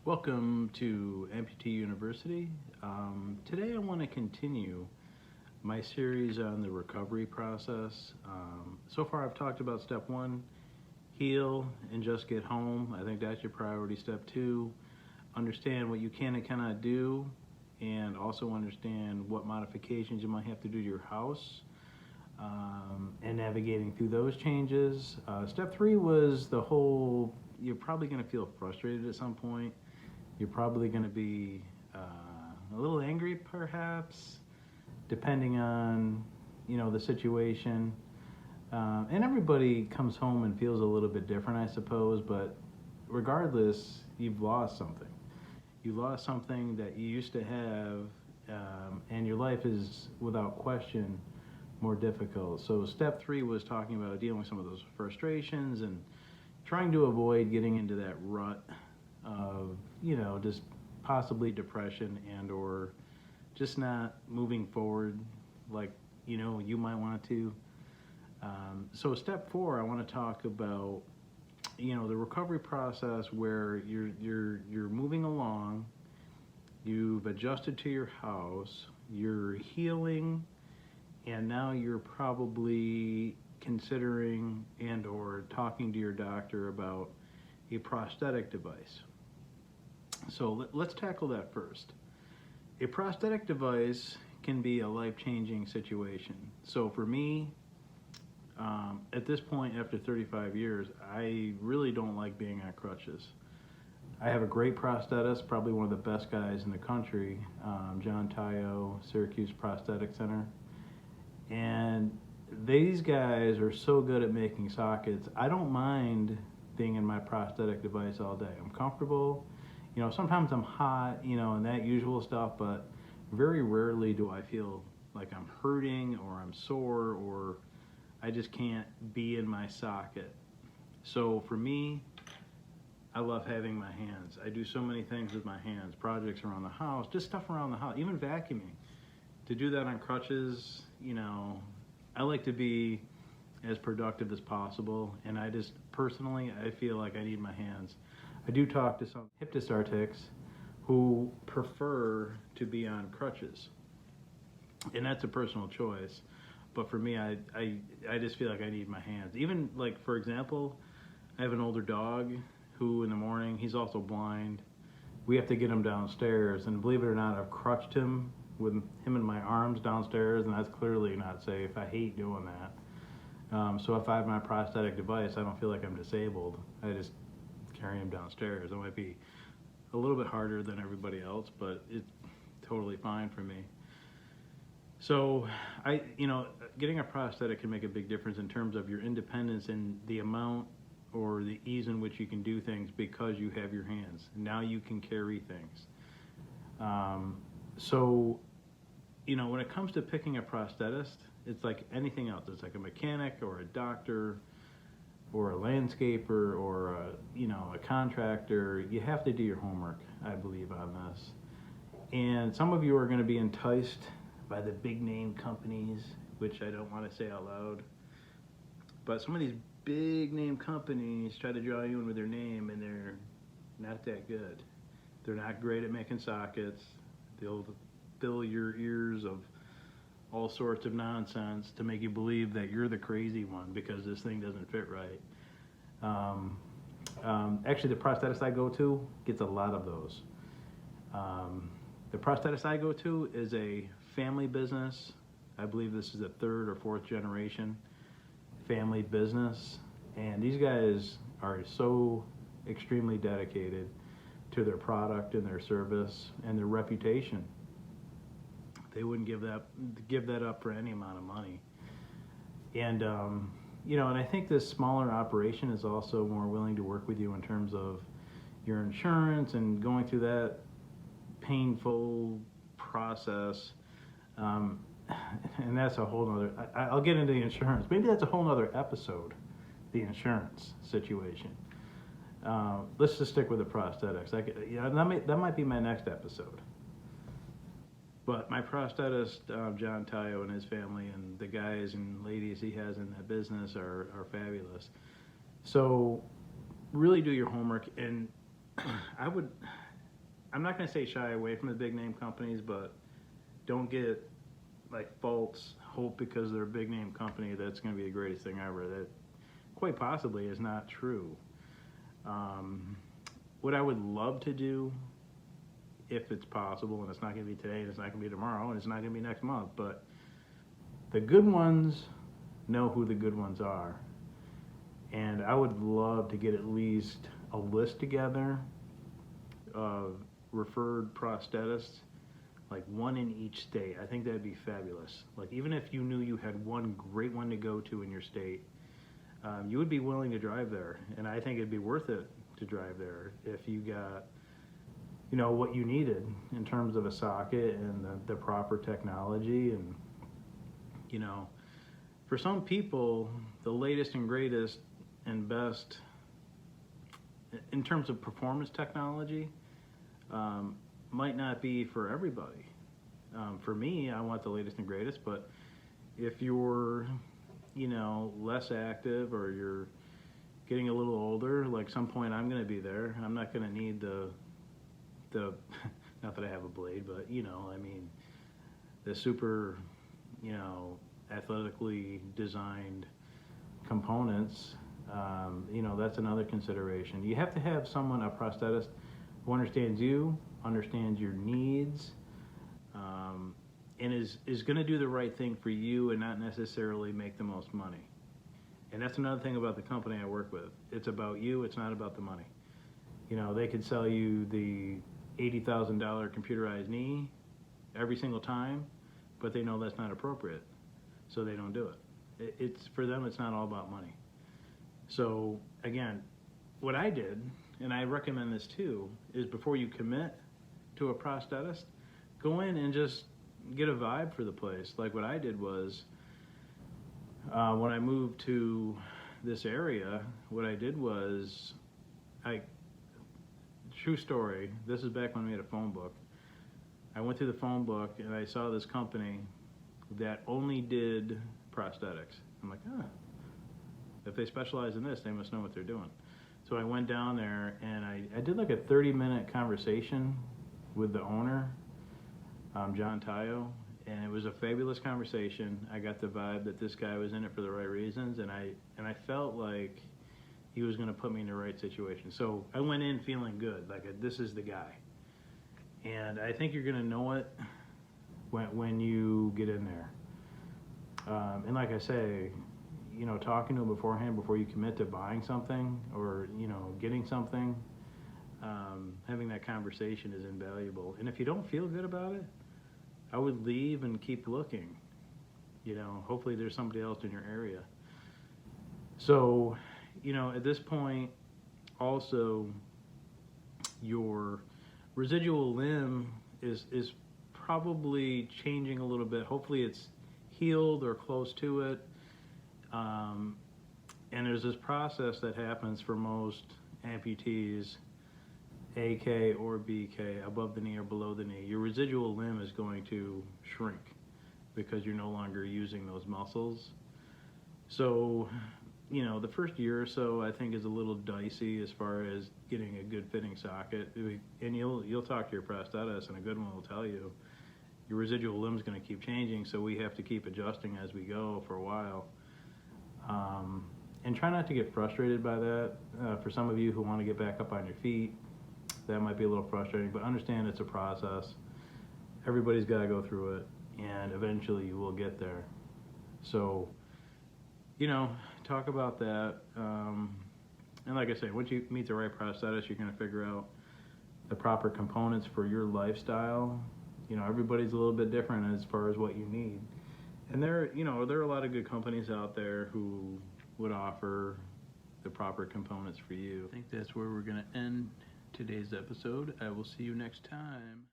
Welcome to Amputee University. Today I want to continue my series on the recovery process. So far I've talked about step one, heal and just get home. I think that's your priority. Step two, understand what you can and cannot do, and also understand what modifications you might have to do to your house, and navigating through those changes. Step three was the whole, you're probably going to feel frustrated at some point. You're probably going to be a little angry, perhaps, depending on, the situation. And everybody comes home and feels a little bit different, I suppose. But regardless, you've lost something. You lost something that you used to have, and your life is, without question, more difficult. So step three was talking about dealing with some of those frustrations and trying to avoid getting into that rut of, just possibly depression and or just not moving forward like, you might want to. So step four, I want to talk about, the recovery process where you're moving along, you've adjusted to your house, you're healing, and now you're probably considering and or talking to your doctor about a prosthetic device. So let's tackle that first. A prosthetic device can be a life-changing situation. So for me, at this point, after 35 years, I really don't like being on crutches. I have a great prosthetist, probably one of the best guys in the country, John Tayo, Syracuse Prosthetic Center. And these guys are so good at making sockets. I don't mind being in my prosthetic device all day. I'm comfortable. Sometimes I'm hot, and that usual stuff, but very rarely do I feel like I'm hurting or I'm sore or I just can't be in my socket. So for me, I love having my hands. I do so many things with my hands, projects around the house, just stuff around the house, even vacuuming. To do that on crutches, I like to be as productive as possible, and I just personally, I feel like I need my hands. I do talk to some hip dysarthrics who prefer to be on crutches, and that's a personal choice. But for me, I just feel like I need my hands. Even like, for example, I have an older dog who in the morning, he's also blind. We have to get him downstairs, and believe it or not, I've crutched him with him in my arms downstairs, and that's clearly not safe. I hate doing that. So if I have my prosthetic device, I don't feel like I'm disabled. I just carry him downstairs. It might be a little bit harder than everybody else, but it's totally fine for me. So getting a prosthetic can make a big difference in terms of your independence and the amount or the ease in which you can do things because you have your hands. Now you can carry things. So when it comes to picking a prosthetist, it's like anything else. It's like a mechanic or a doctor or a landscaper or a contractor. You have to do your homework, I believe, on this. And some of you are going to be enticed by the big name companies, which I don't want to say out loud. But some of these big name companies try to draw you in with their name, and they're not that good. They're not great at making sockets. They'll fill your ears of all sorts of nonsense to make you believe that you're the crazy one because this thing doesn't fit right. Actually, the prosthetist I go to gets a lot of those. The prosthetist I go to is a family business. I believe this is the third or fourth generation family business. And these guys are so extremely dedicated to their product and their service and their reputation. They wouldn't give that up for any amount of money. And and I think this smaller operation is also more willing to work with you in terms of your insurance and going through that painful process. And that's a whole nother. I'll get into the insurance. Maybe that's a whole nother episode, the insurance situation. Let's just stick with the prosthetics. That might be my next episode. But my prosthetist, John Tayo, and his family, and the guys and ladies he has in that business are fabulous. So really do your homework. And I would I'm not going to say shy away from the big name companies, but don't get like false hope because they're a big name company that's going to be the greatest thing ever. That quite possibly is not true. What I would love to do, if it's possible, and it's not going to be today, and it's not going to be tomorrow, and it's not going to be next month, but the good ones know who the good ones are. And I would love to get at least a list together of referred prosthetists, like one in each state. I think that'd be fabulous. Like even if you knew you had one great one to go to in your state, you would be willing to drive there. And I think it'd be worth it to drive there if you got, you know, what you needed in terms of a socket and the proper technology. And, you know, for some people, the latest and greatest and best in terms of performance technology might not be for everybody. For me, I want the latest and greatest, but if you're, you know, less active or you're getting a little older, like some point I'm going to be there. I'm not going to need the not that I have a blade, but you know, I mean, the super, you know, athletically designed components. You know, that's another consideration. You have to have someone, a prosthetist, who understands you, understands your needs, and is going to do the right thing for you and not necessarily make the most money. And that's another thing about the company I work with. It's about you, it's not about the money. You know, they could sell you the $80,000 computerized knee every single time, but they know that's not appropriate, so they don't do it. It's for them, it's not all about money. So again, what I did, and I recommend this too, is before you commit to a prosthetist, go in and just get a vibe for the place. Like what I did was, when I moved to this area, what I did was, true story, this is back when we had a phone book. I went through the phone book and I saw this company that only did prosthetics. I'm like, if they specialize in this, they must know what they're doing. So I went down there and I did like a 30-minute conversation with the owner, John Tayo, and it was a fabulous conversation. I got the vibe that this guy was in it for the right reasons, and I felt like he was going to put me in the right situation. So I went in feeling good, like this is the guy. And I think you're going to know it when you get in there. And like I say, you know, talking to him beforehand before you commit to buying something or, you know, getting something, having that conversation is invaluable. And if you don't feel good about it, I would leave and keep looking. You know, hopefully there's somebody else in your area. So, you know, at this point, also, your residual limb is probably changing a little bit. Hopefully it's healed or close to it. And there's this process that happens for most amputees, AK or BK, above the knee or below the knee. Your residual limb is going to shrink because you're no longer using those muscles. So, you know, the first year or so I think is a little dicey as far as getting a good fitting socket. And you'll talk to your prosthetist, and a good one will tell you your residual limb is going to keep changing, so we have to keep adjusting as we go for a while. And try not to get frustrated by that. For some of you who want to get back up on your feet, that might be a little frustrating, but understand it's a process. Everybody's got to go through it, and eventually you will get there. So, you know, talk about that. And like I say, once you meet the right prosthetist, you're going to figure out the proper components for your lifestyle. You know, everybody's a little bit different as far as what you need. And there are a lot of good companies out there who would offer the proper components for you. I think that's where we're going to end today's episode. I will see you next time.